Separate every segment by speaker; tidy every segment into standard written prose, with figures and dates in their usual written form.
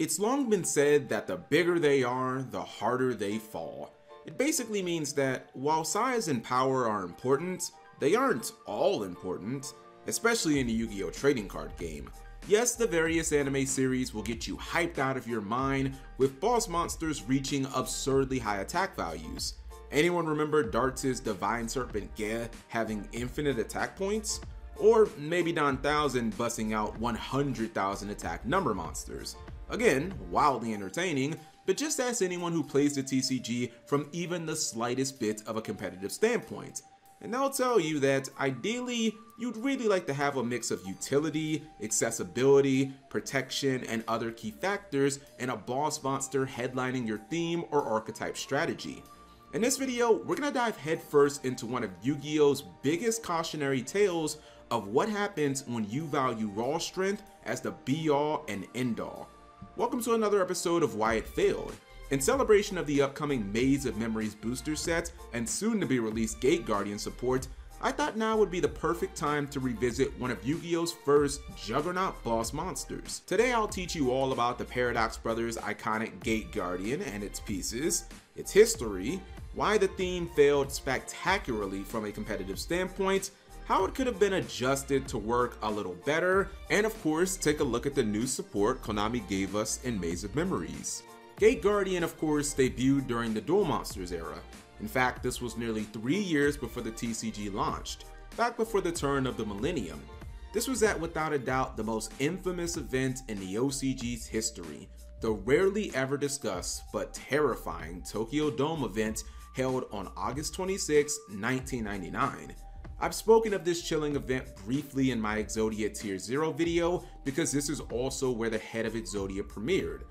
Speaker 1: It's long been said that the bigger they are, the harder they fall. It basically means that while size and power are important, they aren't all important, especially in the Yu-Gi-Oh! Trading card game. Yes, the various anime series will get you hyped out of your mind, with boss monsters reaching absurdly high attack values. Anyone remember Darts' Divine Serpent Ge having infinite attack points? Or maybe Don 1000 busting out 100,000 attack number monsters. Again, wildly entertaining, but just ask anyone who plays the TCG from even the slightest bit of a competitive standpoint, and they'll tell you that ideally, you'd really like to have a mix of utility, accessibility, protection, and other key factors in a boss monster headlining your theme or archetype strategy. In this video, we're going to dive headfirst into one of Yu-Gi-Oh's biggest cautionary tales of what happens when you value raw strength as the be-all and end-all. Welcome to another episode of Why It Failed. In celebration of the upcoming Maze of Memories booster set and soon to be released Gate Guardian support, I thought now would be the perfect time to revisit one of Yu-Gi-Oh's first juggernaut boss monsters. Today I'll teach you all about the Paradox Brothers' iconic Gate Guardian and its pieces, its history, why the theme failed spectacularly from a competitive standpoint, how it could have been adjusted to work a little better, and of course take a look at the new support Konami gave us in Maze of Memories. Gate Guardian of course debuted during the Duel Monsters era. In fact, this was nearly 3 years before the TCG launched, back before the turn of the millennium. This was without a doubt the most infamous event in the OCG's history, the rarely ever discussed but terrifying Tokyo Dome event held on August 26, 1999. I've spoken of this chilling event briefly in my Exodia Tier 0 video because this is also where the head of Exodia premiered.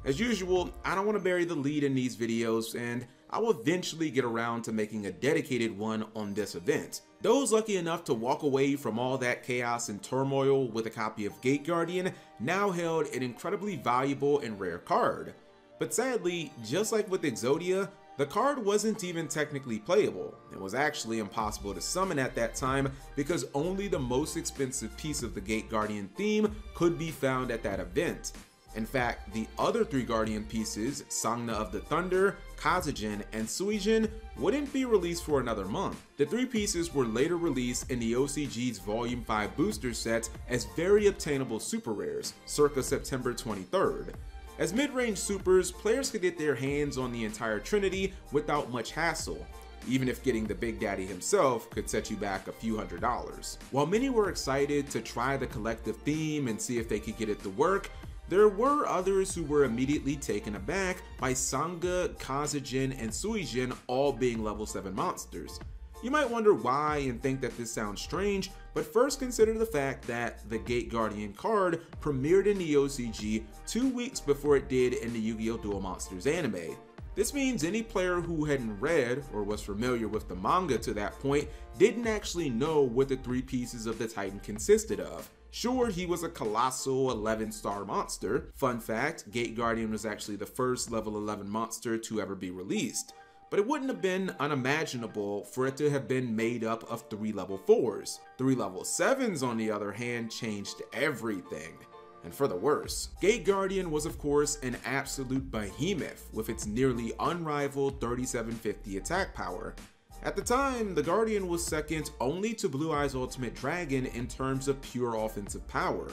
Speaker 1: As usual, I don't want to bury the lead in these videos, and I will eventually get around to making a dedicated one on this event. Those lucky enough to walk away from all that chaos and turmoil with a copy of Gate Guardian now held an incredibly valuable and rare card. But sadly, just like with Exodia, the card wasn't even technically playable. It was actually impossible to summon at that time because only the most expensive piece of the Gate Guardian theme could be found at that event. In fact, the other 3 Guardian pieces, Sangna of the Thunder, Kazejin, and Suijin, wouldn't be released for another month. The 3 pieces were later released in the OCG's Volume 5 booster set as very obtainable super rares, circa September 23rd. As mid-range supers, players could get their hands on the entire trinity without much hassle, even if getting the Big Daddy himself could set you back a few $100s. While many were excited to try the collective theme and see if they could get it to work, there were others who were immediately taken aback by Sangha, Kazejin, and Suijin all being level 7 monsters. You might wonder why and think that this sounds strange, but first consider the fact that the Gate Guardian card premiered in the OCG 2 weeks before it did in the Yu-Gi-Oh! Duel Monsters anime. This means any player who hadn't read or was familiar with the manga to that point didn't actually know what the 3 pieces of the Titan consisted of. Sure, he was a colossal 11-star monster. Fun fact, Gate Guardian was actually the first level 11 monster to ever be released. But it wouldn't have been unimaginable for it to have been made up of 3 level 4s. 3 level 7s, on the other hand, changed everything, and for the worse. Gate Guardian was of course an absolute behemoth with its nearly unrivaled 3750 attack power. At the time, the Guardian was second only to Blue Eye's Ultimate Dragon in terms of pure offensive power.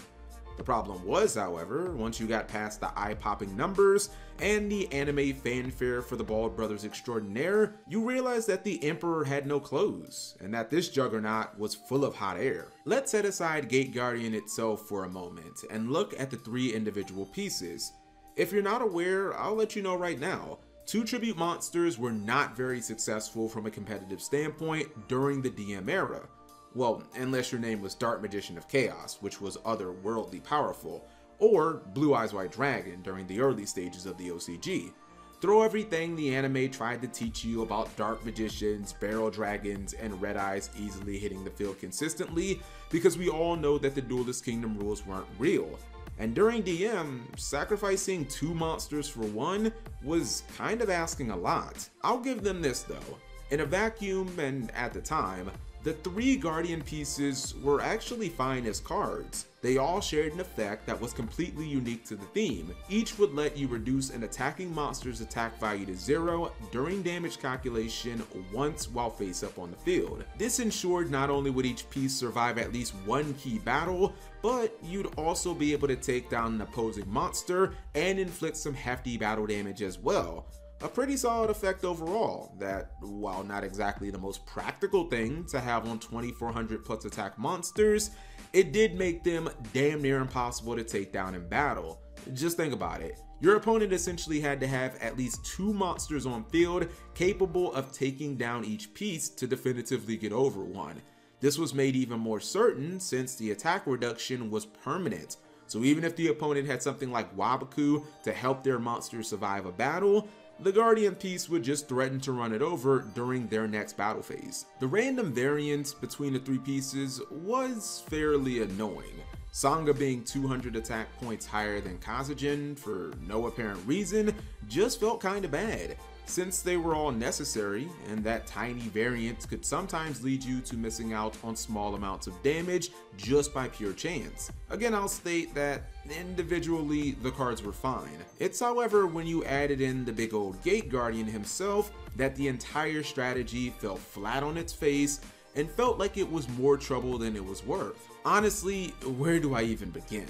Speaker 1: The problem was, however, once you got past the eye-popping numbers and the anime fanfare for the Bald Brothers Extraordinaire, you realized that the Emperor had no clothes, and that this juggernaut was full of hot air. Let's set aside Gate Guardian itself for a moment and look at the 3 individual pieces. If you're not aware, I'll let you know right now. 2 tribute monsters were not very successful from a competitive standpoint during the DM era. Well, unless your name was Dark Magician of Chaos, which was otherworldly powerful, or Blue Eyes White Dragon during the early stages of the OCG. Throw everything the anime tried to teach you about Dark Magicians, Barrel Dragons, and Red Eyes easily hitting the field consistently, because we all know that the Duelist Kingdom rules weren't real. And during DM, sacrificing 2 monsters for 1 was kind of asking a lot. I'll give them this though. In a vacuum, and at the time, The 3 Guardian pieces were actually fine as cards. They all shared an effect that was completely unique to the theme. Each would let you reduce an attacking monster's attack value to 0 during damage calculation once while face up on the field. This ensured not only would each piece survive at least one key battle, but you'd also be able to take down an opposing monster and inflict some hefty battle damage as well. A pretty solid effect overall that, while not exactly the most practical thing to have on 2400 plus attack monsters, it did make them damn near impossible to take down in battle. Just think about it. Your opponent essentially had to have at least 2 monsters on field capable of taking down each piece to definitively get over one. This was made even more certain since the attack reduction was permanent. So even if the opponent had something like Wabaku to help their monster survive a battle, the Guardian piece would just threaten to run it over during their next battle phase. The random variance between the 3 pieces was fairly annoying. Sangha being 200 attack points higher than Kazujin for no apparent reason just felt kinda bad, since they were all necessary, and that tiny variance could sometimes lead you to missing out on small amounts of damage just by pure chance. Again, I'll state that individually the cards were fine. It's however when you added in the big old Gate Guardian himself that the entire strategy fell flat on its face and felt like it was more trouble than it was worth. Honestly, where do I even begin?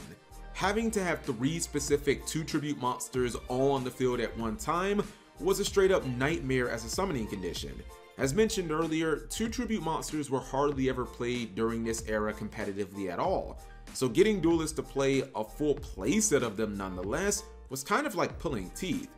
Speaker 1: Having to have 3 specific 2 tribute monsters all on the field at one time was a straight up nightmare as a summoning condition. As mentioned earlier, 2 tribute monsters were hardly ever played during this era competitively at all, so getting duelists to play a full playset of them nonetheless was kind of like pulling teeth.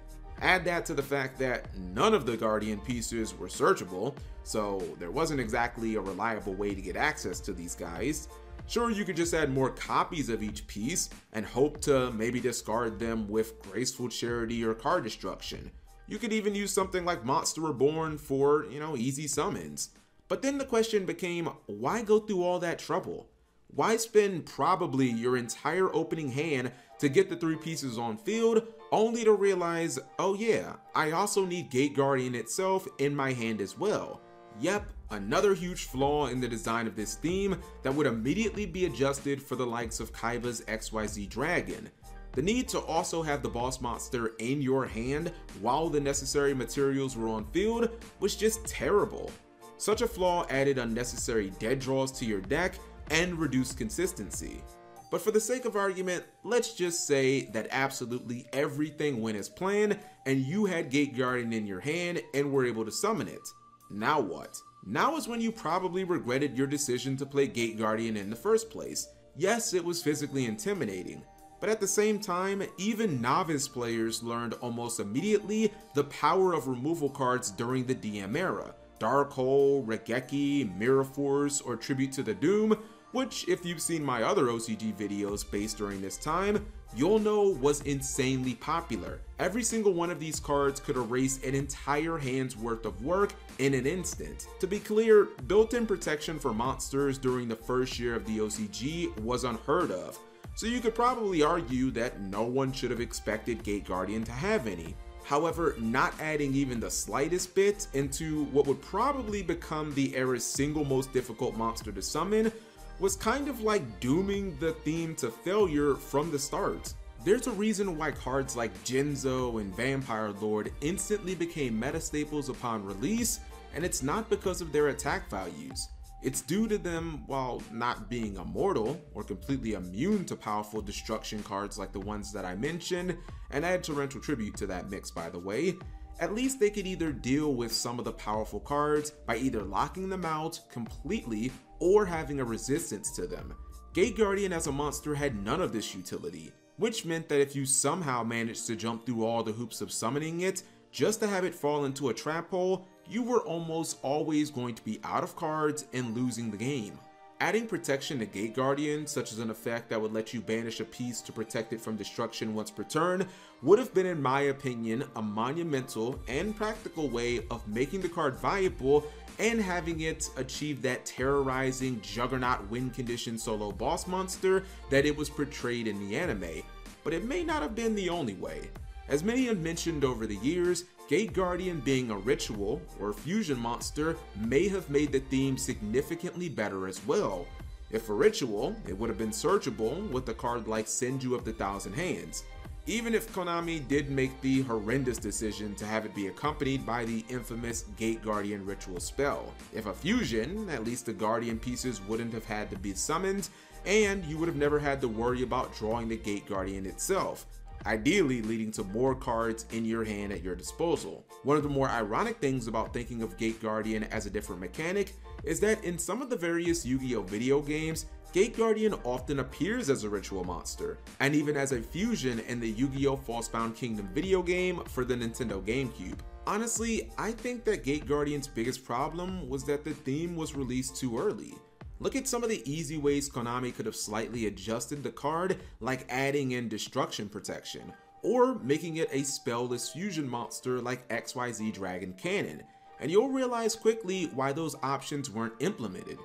Speaker 1: Add that to the fact that none of the Guardian pieces were searchable, so there wasn't exactly a reliable way to get access to these guys. Sure, you could just add more copies of each piece and hope to maybe discard them with Graceful Charity or Card Destruction. You could even use something like Monster Reborn for, easy summons. But then the question became, why go through all that trouble? Why spend probably your entire opening hand to get the 3 pieces on field, only to realize, oh yeah, I also need Gate Guardian itself in my hand as well. Yep, another huge flaw in the design of this theme that would immediately be adjusted for the likes of Kaiba's XYZ Dragon. The need to also have the boss monster in your hand while the necessary materials were on field was just terrible. Such a flaw added unnecessary dead draws to your deck and reduced consistency. But for the sake of argument, let's just say that absolutely everything went as planned and you had Gate Guardian in your hand and were able to summon it. Now what? Now is when you probably regretted your decision to play Gate Guardian in the first place. Yes, it was physically intimidating, but at the same time, even novice players learned almost immediately the power of removal cards during the DM era. Dark Hole, Regeki, Mirror Force, or Tribute to the Doom, which if you've seen my other OCG videos based during this time, you'll know was insanely popular. Every single one of these cards could erase an entire hand's worth of work in an instant. To be clear, built-in protection for monsters during the first year of the OCG was unheard of, so you could probably argue that no one should have expected Gate Guardian to have any. However, not adding even the slightest bit into what would probably become the era's single most difficult monster to summon was kind of like dooming the theme to failure from the start. There's a reason why cards like Jinzo and Vampire Lord instantly became meta staples upon release, and it's not because of their attack values. It's due to them, while not being immortal or completely immune to powerful destruction cards like the ones that I mentioned, and add Torrential Tribute to that mix by the way, at least they could either deal with some of the powerful cards by either locking them out completely or having a resistance to them. Gate Guardian as a monster had none of this utility, which meant that if you somehow managed to jump through all the hoops of summoning it just to have it fall into a trap hole, you were almost always going to be out of cards and losing the game. Adding protection to Gate Guardian, such as an effect that would let you banish a piece to protect it from destruction once per turn, would have been, in my opinion, a monumental and practical way of making the card viable and having it achieve that terrorizing Juggernaut win condition solo boss monster that it was portrayed in the anime. But it may not have been the only way. As many have mentioned over the years, Gate Guardian being a ritual or fusion monster may have made the theme significantly better as well. If a ritual, it would have been searchable with a card like Senju of the Thousand Hands, even if Konami did make the horrendous decision to have it be accompanied by the infamous Gate Guardian ritual spell. If a fusion, at least the Guardian pieces wouldn't have had to be summoned, and you would have never had to worry about drawing the Gate Guardian itself, ideally leading to more cards in your hand at your disposal. One of the more ironic things about thinking of Gate Guardian as a different mechanic is that in some of the various Yu-Gi-Oh! Video games, Gate Guardian often appears as a ritual monster, and even as a fusion in the Yu-Gi-Oh! Falsebound Kingdom video game for the Nintendo GameCube. Honestly, I think that Gate Guardian's biggest problem was that the theme was released too early. Look at some of the easy ways Konami could have slightly adjusted the card, like adding in destruction protection, or making it a spell-less fusion monster like XYZ Dragon Cannon, and you'll realize quickly why those options weren't implemented.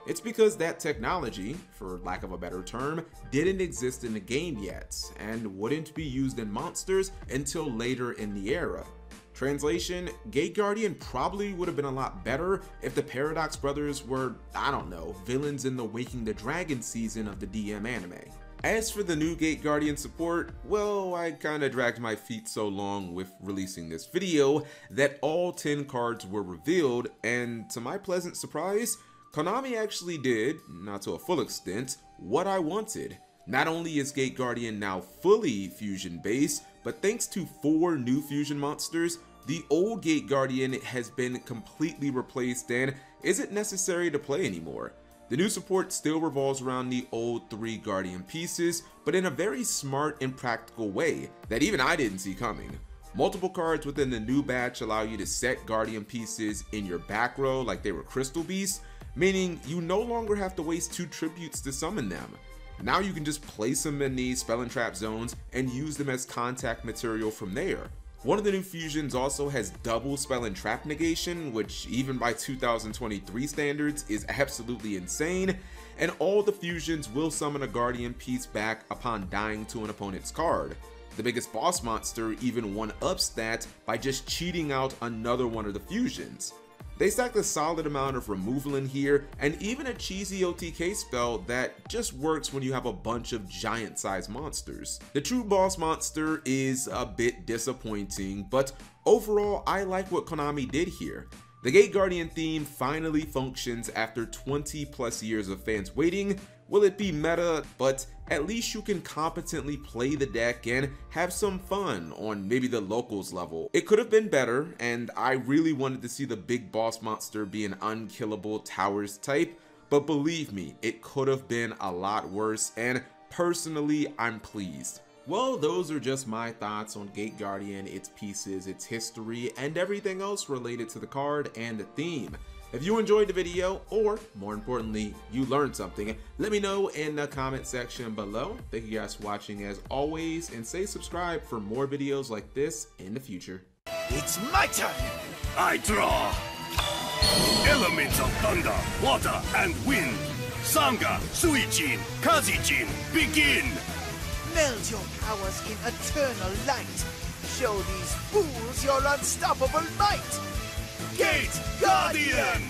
Speaker 1: It's because that technology, for lack of a better term, didn't exist in the game yet, and wouldn't be used in monsters until later in the era. Translation, Gate Guardian probably would have been a lot better if the Paradox Brothers were, I don't know, villains in the Waking the Dragon season of the DM anime. As for the new Gate Guardian support, well, I kinda dragged my feet so long with releasing this video that all 10 cards were revealed, and to my pleasant surprise, Konami actually did, not to a full extent, what I wanted. Not only is Gate Guardian now fully fusion based, but thanks to 4 new fusion monsters, the old Gate Guardian has been completely replaced and isn't necessary to play anymore. The new support still revolves around the old 3 Guardian pieces, but in a very smart and practical way that even I didn't see coming. Multiple cards within the new batch allow you to set Guardian pieces in your back row like they were Crystal Beasts, meaning you no longer have to waste 2 tributes to summon them. Now you can just place them in the spell and trap zones and use them as contact material from there. One of the new fusions also has double spell and trap negation, which even by 2023 standards is absolutely insane, and all the fusions will summon a Guardian piece back upon dying to an opponent's card. The biggest boss monster even one-ups that by just cheating out another one of the fusions. They stacked a solid amount of removal in here, and even a cheesy OTK spell that just works when you have a bunch of giant-sized monsters. The true boss monster is a bit disappointing, but overall I like what Konami did here. The Gate Guardian theme finally functions after 20 plus years of fans waiting. Will it be meta? But at least you can competently play the deck and have some fun on maybe the locals level. It could have been better, and I really wanted to see the big boss monster be an unkillable towers type, but believe me, it could have been a lot worse, and personally, I'm pleased. Well, those are just my thoughts on Gate Guardian, its pieces, its history, and everything else related to the card and the theme. If you enjoyed the video, or more importantly, you learned something, let me know in the comment section below. Thank you guys for watching as always, and stay subscribed for more videos like this in the future.
Speaker 2: It's my turn!
Speaker 3: I draw! Elements of thunder, water, and wind. Sangha, Suijin, Kazijin, begin!
Speaker 2: Meld your powers in eternal light. Show these fools your unstoppable might.
Speaker 3: Gate Guardian!